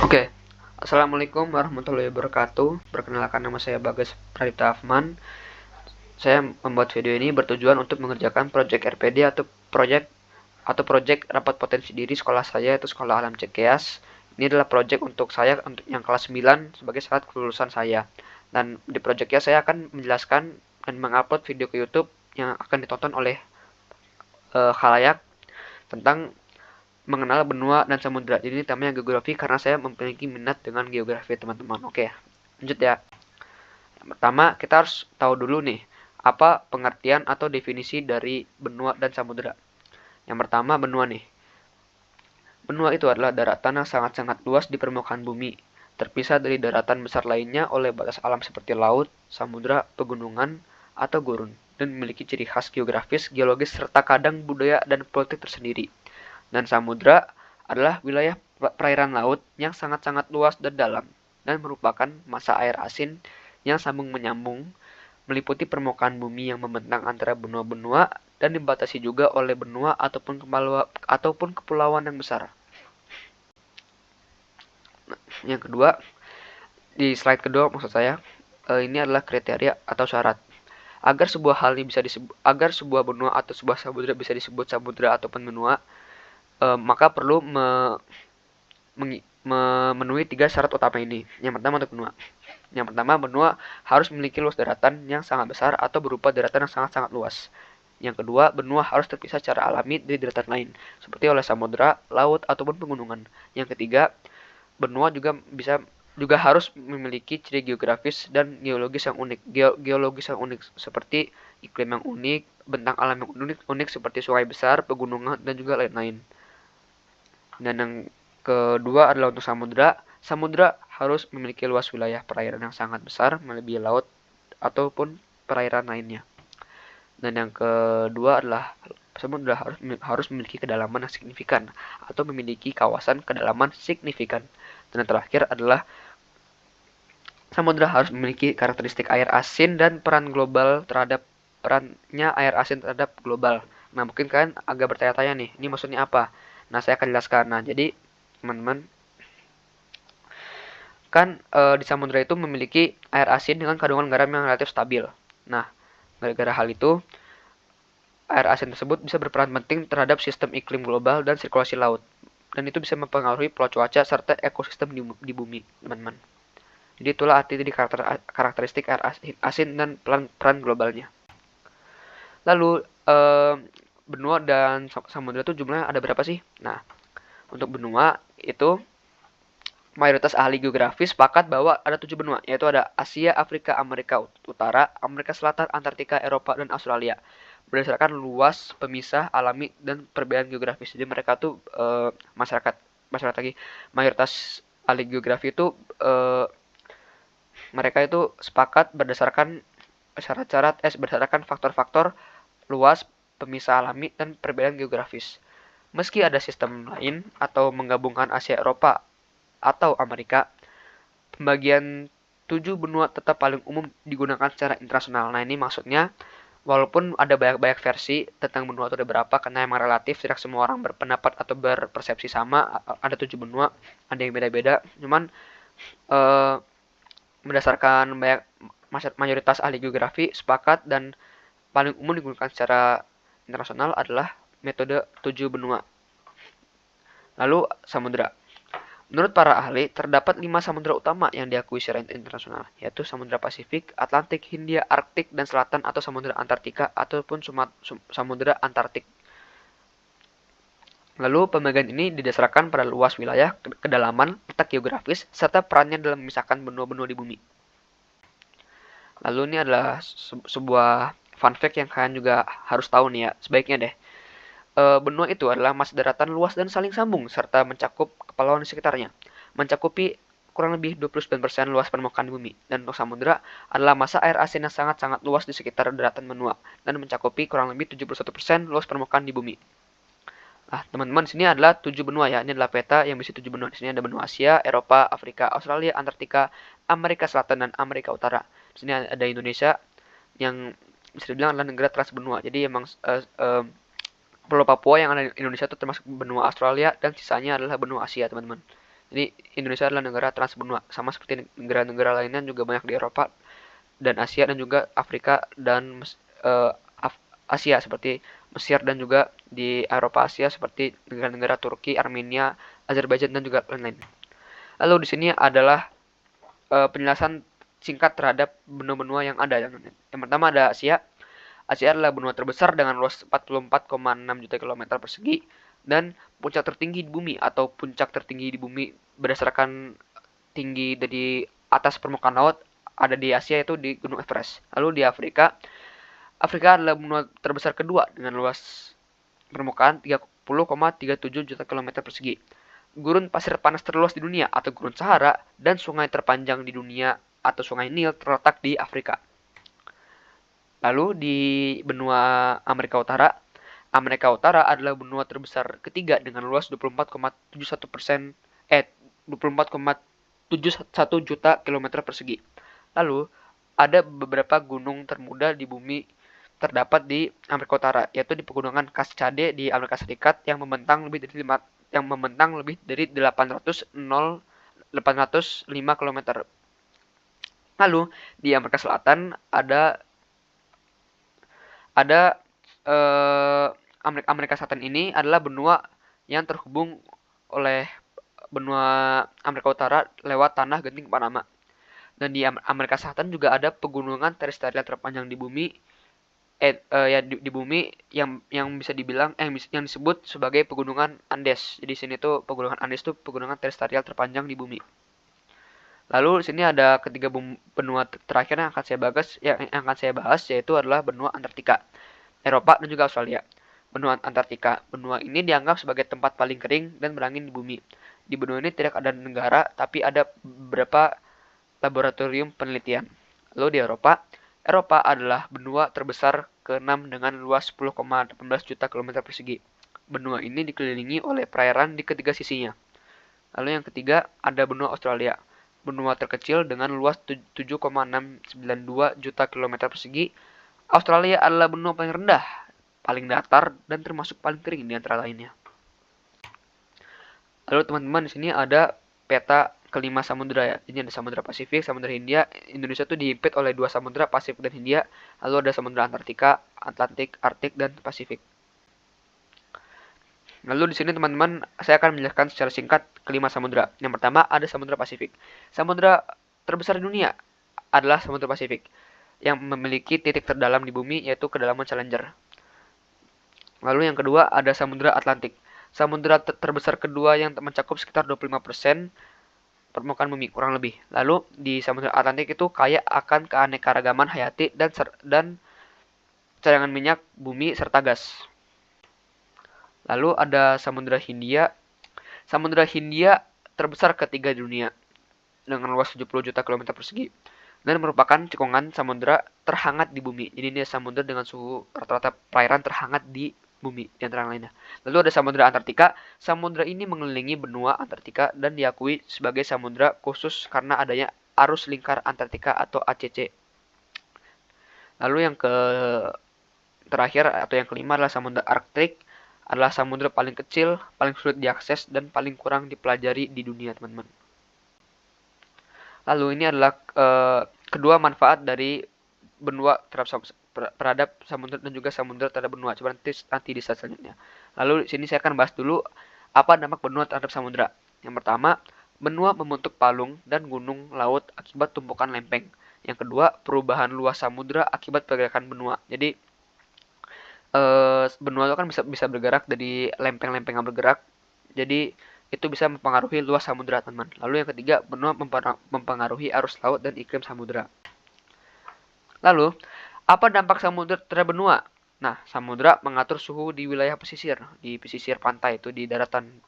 Oke, Assalamualaikum warahmatullahi wabarakatuh. Perkenalkan, nama saya Bagas Pradipta Afman. Saya membuat video ini bertujuan untuk mengerjakan proyek RPD atau proyek rapat potensi diri sekolah saya, yaitu Sekolah Alam Cikeas. Ini adalah proyek untuk saya untuk yang kelas 9 sebagai syarat kelulusan saya. Dan di proyeknya saya akan menjelaskan dan mengupload video ke YouTube yang akan ditonton oleh khalayak tentang mengenal benua dan samudra. Jadi ini temanya geografi karena saya memiliki minat dengan geografi, teman-teman. Oke, lanjut ya. Yang pertama, kita harus tahu dulu nih, apa pengertian atau definisi dari benua dan samudra. Yang pertama, benua nih. Benua itu adalah daratan yang sangat-sangat luas di permukaan bumi, terpisah dari daratan besar lainnya oleh batas alam seperti laut, samudra, pegunungan, atau gurun, dan memiliki ciri khas geografis, geologis, serta kadang budaya dan politik tersendiri. Dan samudra adalah wilayah perairan laut yang sangat-sangat luas dan dalam, dan merupakan masa air asin yang sambung-menyambung meliputi permukaan bumi yang membentang antara benua-benua dan dibatasi juga oleh benua ataupun kepulauan yang besar. Yang kedua, di slide kedua maksud saya, ini adalah kriteria atau syarat. Agar sebuah benua atau sebuah samudra bisa disebut samudra ataupun benua, maka perlu memenuhi 3 syarat utama ini. Yang pertama untuk benua. Yang pertama, benua harus memiliki luas daratan yang sangat besar atau berupa daratan yang sangat-sangat luas. Yang kedua, benua harus terpisah secara alami dari daratan lain, seperti oleh samudra, laut, ataupun pegunungan. Yang ketiga, benua juga harus memiliki ciri geografis dan geologis yang unik, seperti iklim yang unik, bentang alam yang unik seperti sungai besar, pegunungan, dan juga lain-lain. Dan yang kedua adalah untuk samudra. Samudra harus memiliki luas wilayah perairan yang sangat besar, melebihi laut ataupun perairan lainnya. Dan yang kedua adalah samudra harus memiliki kedalaman yang signifikan atau memiliki kawasan kedalaman signifikan. Dan yang terakhir adalah samudra harus memiliki karakteristik air asin dan perannya air asin terhadap global. Nah, mungkin kalian agak bertanya-tanya nih, ini maksudnya apa? Nah, saya akan jelaskan. Nah, jadi teman-teman, kan di samudra itu memiliki air asin dengan kandungan garam yang relatif stabil. Nah, gara-gara hal itu, air asin tersebut bisa berperan penting terhadap sistem iklim global dan sirkulasi laut. Dan itu bisa mempengaruhi pola cuaca serta ekosistem di bumi, teman-teman. Jadi itulah arti dari karakteristik air asin dan peran globalnya. Lalu, benua dan samudra itu jumlahnya ada berapa sih? Nah, untuk benua itu mayoritas ahli geografi sepakat bahwa ada 7 benua, yaitu ada Asia, Afrika, Amerika Utara, Amerika Selatan, Antartika, Eropa, dan Australia. Berdasarkan luas, pemisah, alami, dan perbedaan geografis. Jadi mereka tuh masyarakat lagi, mayoritas ahli geografi itu mereka itu sepakat berdasarkan faktor-faktor luas, pemisah alami, dan perbedaan geografis. Meski ada sistem lain atau menggabungkan Asia, Eropa, atau Amerika, pembagian 7 benua tetap paling umum digunakan secara internasional. Nah, ini maksudnya walaupun ada banyak versi tentang benua itu ada berapa, karena emang relatif, tidak semua orang berpendapat atau berpersepsi sama, ada 7 benua, ada yang beda-beda. Cuman berdasarkan mayoritas ahli geografi sepakat dan paling umum digunakan secara internasional adalah metode 7 benua. Lalu samudra. Menurut para ahli, terdapat 5 samudra utama yang diakui secara internasional, yaitu Samudra Pasifik, Atlantik, Hindia, Arktik, dan Selatan atau Samudra Antartika ataupun Samudra Antartik. Lalu pembagian ini didasarkan pada luas wilayah, kedalaman, letak geografis, serta perannya dalam memisahkan benua-benua di bumi. Lalu ini adalah sebuah fun fact yang kalian juga harus tahu nih ya, sebaiknya deh. Benua itu adalah masa daratan luas dan saling sambung, serta mencakup kepulauan di sekitarnya. Mencakupi kurang lebih 29% luas permukaan bumi. Dan untuk samudra adalah masa air asin yang sangat-sangat luas di sekitar daratan benua, dan mencakupi kurang lebih 71% luas permukaan di bumi. Nah, teman-teman, sini adalah 7 benua ya. Ini adalah peta yang berisi 7 benua. Di sini ada benua Asia, Eropa, Afrika, Australia, Antartika, Amerika Selatan, dan Amerika Utara. Di sini ada Indonesia yang bisa dibilang adalah negara transbenua. Jadi emang Pulau Papua yang ada di Indonesia itu termasuk benua Australia dan sisanya adalah benua Asia, teman-teman. Jadi Indonesia adalah negara transbenua, sama seperti negara-negara lainnya juga banyak di Eropa dan Asia dan juga Afrika dan Asia seperti Mesir dan juga di Eropa Asia seperti negara-negara Turki, Armenia, Azerbaijan dan juga lain-lain. Lalu di sini adalah penjelasan singkat terhadap benua-benua yang ada. Yang pertama ada Asia. Asia adalah benua terbesar dengan luas 44,6 juta kilometer persegi dan puncak tertinggi di bumi atau puncak tertinggi di bumi berdasarkan tinggi dari atas permukaan laut ada di Asia itu di Gunung Everest. Lalu di Afrika, Afrika adalah benua terbesar kedua dengan luas permukaan 30,37 juta kilometer persegi. Gurun pasir panas terluas di dunia atau Gurun Sahara dan sungai terpanjang di dunia atau Sungai Nil terletak di Afrika. Lalu di benua Amerika Utara, Amerika Utara adalah benua terbesar ketiga dengan luas 24,71 juta kilometer persegi. Lalu ada beberapa gunung termuda di bumi terdapat di Amerika Utara, yaitu di pegunungan Cascade di Amerika Serikat yang membentang lebih dari 805 km. Lalu di Amerika Selatan ada Amerika Selatan ini adalah benua yang terhubung oleh benua Amerika Utara lewat tanah genting Panama. Dan di Amerika Selatan juga ada pegunungan terestrial terpanjang di bumi di bumi yang bisa dibilang yang disebut sebagai pegunungan Andes. Jadi sini tuh pegunungan Andes tuh pegunungan terestrial terpanjang di bumi. Lalu di sini ada ketiga benua terakhir yang akan saya bahas yaitu adalah benua Antartika, Eropa dan juga Australia. Benua Antartika. Benua ini dianggap sebagai tempat paling kering dan berangin di bumi. Di benua ini tidak ada negara tapi ada beberapa laboratorium penelitian. Lalu di Eropa adalah benua terbesar ke-6 dengan luas 10,18 juta kilometer persegi. Benua ini dikelilingi oleh perairan di ketiga sisinya. Lalu yang ketiga ada benua Australia. Benua terkecil dengan luas 7,692 juta kilometer persegi. Australia adalah benua paling rendah, paling datar, dan termasuk paling kering di antara lainnya. Lalu teman-teman di sini ada peta kelima samudra ya. Ini ada Samudra Pasifik, Samudra Hindia. Indonesia itu dihimpit oleh dua samudra, Pasifik dan Hindia. Lalu ada Samudra Antartika, Atlantik, Arktik, dan Pasifik. Lalu di sini teman-teman saya akan menjelaskan secara singkat kelima samudra. Yang pertama ada Samudra Pasifik. Samudra terbesar di dunia adalah Samudra Pasifik yang memiliki titik terdalam di bumi yaitu kedalaman Challenger. Lalu yang kedua ada Samudra Atlantik. Samudra terbesar kedua yang mencakup sekitar 25% permukaan bumi kurang lebih. Lalu di Samudra Atlantik itu kaya akan keanekaragaman hayati dan cadangan minyak bumi serta gas. Lalu ada Samudra Hindia. Samudra Hindia terbesar ketiga di dunia dengan luas 70 juta kilometer persegi dan merupakan cekungan samudra terhangat di bumi. Jadi ini samudra dengan suhu rata-rata perairan terhangat di bumi di antara lainnya. Lalu ada Samudra Antartika. Samudra ini mengelilingi benua Antartika dan diakui sebagai samudra khusus karena adanya arus lingkar Antartika atau ACC. Lalu yang terakhir atau yang kelima adalah Samudra Arktik. Adalah samudra paling kecil, paling sulit diakses dan paling kurang dipelajari di dunia, teman-teman. Lalu ini adalah kedua manfaat dari benua terhadap samudra dan juga samudra terhadap benua. Coba nanti di slide selanjutnya. Lalu di sini saya akan bahas dulu apa dampak benua terhadap samudra. Yang pertama, benua membentuk palung dan gunung laut akibat tumpukan lempeng. Yang kedua, perubahan luas samudra akibat pergerakan benua. Jadi benua itu kan bisa bergerak dari lempeng-lempeng yang bergerak. Jadi itu bisa mempengaruhi luas samudra, teman-teman. Lalu yang ketiga, benua mempengaruhi arus laut dan iklim samudra. Lalu, apa dampak samudra terhadap benua? Nah, samudra mengatur suhu di wilayah pesisir, di pesisir pantai itu di daratan.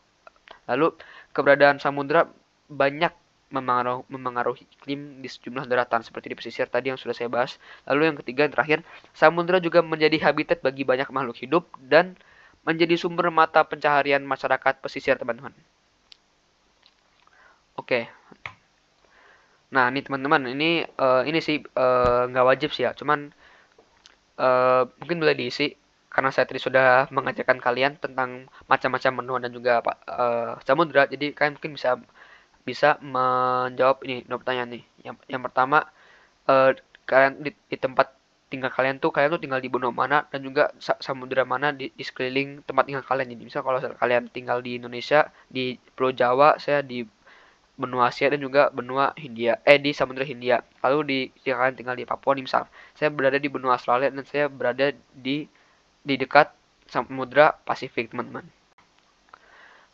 Lalu, keberadaan samudra banyak memengaruhi iklim di sejumlah daratan seperti di pesisir tadi yang sudah saya bahas. Lalu yang ketiga yang terakhir, samudra juga menjadi habitat bagi banyak makhluk hidup dan menjadi sumber mata pencaharian masyarakat pesisir, teman-teman. Oke. Nah, ini teman-teman, ini sih nggak wajib sih ya, cuman mungkin boleh diisi karena saya tadi sudah mengajarkan kalian tentang macam-macam benua dan juga samudra, jadi kalian mungkin bisa bisa menjawab ini 2 pertanyaan nih. Yang pertama, kalian di tempat tinggal kalian tuh tinggal di benua mana, dan juga samudera mana di sekeliling tempat tinggal kalian. Jadi misal kalau kalian tinggal di Indonesia, di Pulau Jawa, saya di benua Asia dan juga benua Hindia, di Samudra Hindia. Lalu jika kalian tinggal di Papua nih misal, saya berada di benua Australia dan saya berada di dekat Samudra Pasifik, teman-teman.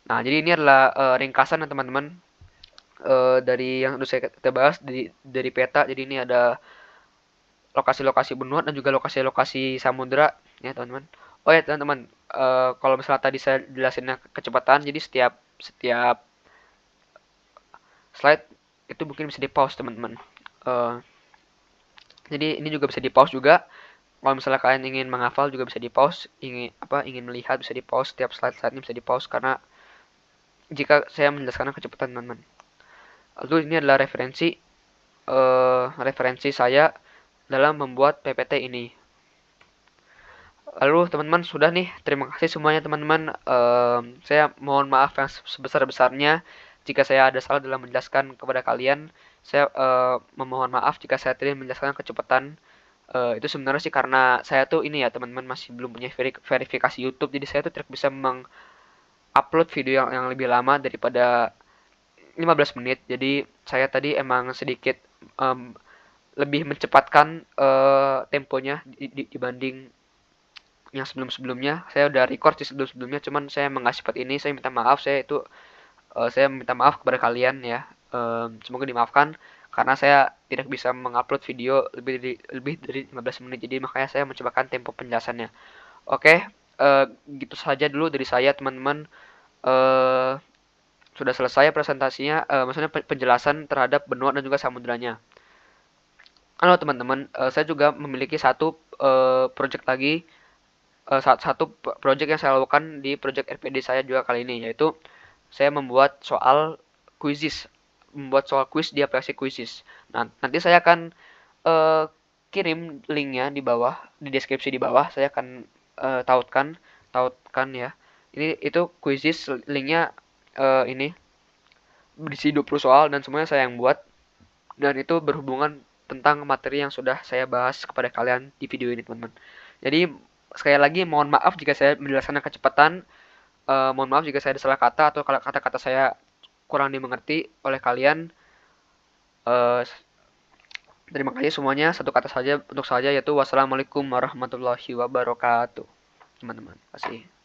Nah, jadi ini adalah ringkasan teman-teman dari yang sudah kita bahas dari peta. Jadi ini ada lokasi-lokasi benua dan juga lokasi-lokasi samudra ya, teman-teman. Oh ya, teman-teman, kalau misalnya tadi saya jelasinnya kecepatan, jadi setiap setiap slide itu mungkin bisa di pause, teman-teman. Jadi ini juga bisa di pause juga. Kalau misalnya kalian ingin menghafal juga bisa di pause, ingin melihat bisa di pause, setiap slide-slide ini bisa di pause karena jika saya menjelaskan kecepatan, teman-teman. Lalu ini adalah referensi saya dalam membuat PPT ini. Lalu teman-teman sudah nih, terima kasih semuanya teman-teman. Saya mohon maaf yang sebesar-besarnya jika saya ada salah dalam menjelaskan kepada kalian. Saya memohon maaf jika saya tidak menjelaskan kecepatan. Itu sebenarnya sih karena saya tuh ini ya teman-teman, masih belum punya verifikasi YouTube, jadi saya tuh tidak bisa mengupload video yang lebih lama daripada 15 menit. Jadi saya tadi emang sedikit lebih mencepatkan temponya dibanding yang sebelum-sebelumnya. Saya udah record sih sebelum-sebelumnya, cuman saya emang nggak cepat ini. Saya minta maaf, saya minta maaf kepada kalian ya. Semoga dimaafkan karena saya tidak bisa mengupload video lebih dari 15 menit. Jadi makanya saya mencobakan tempo penjelasannya. Oke, gitu saja dulu dari saya teman-teman. Eh, sudah selesai presentasinya, maksudnya penjelasan terhadap benua dan juga samudranya. Halo teman-teman, saya juga memiliki satu project lagi, satu project yang saya lakukan di project RPD saya juga kali ini, yaitu saya membuat soal quiz di aplikasi Quizzes. Nah, nanti saya akan kirim linknya di bawah, di deskripsi di bawah. Saya akan tautkan ya. Itu Quizzes, linknya ini berisi 20 soal dan semuanya saya yang buat, dan itu berhubungan tentang materi yang sudah saya bahas kepada kalian di video ini, teman-teman. Jadi sekali lagi mohon maaf jika saya menjelaskan kecepatan, mohon maaf jika saya ada salah kata atau kalau kata-kata saya kurang dimengerti oleh kalian. Uh, Terima kasih semuanya. Satu kata saja untuk saya, yaitu wassalamualaikum warahmatullahi wabarakatuh, teman-teman. Terima kasih.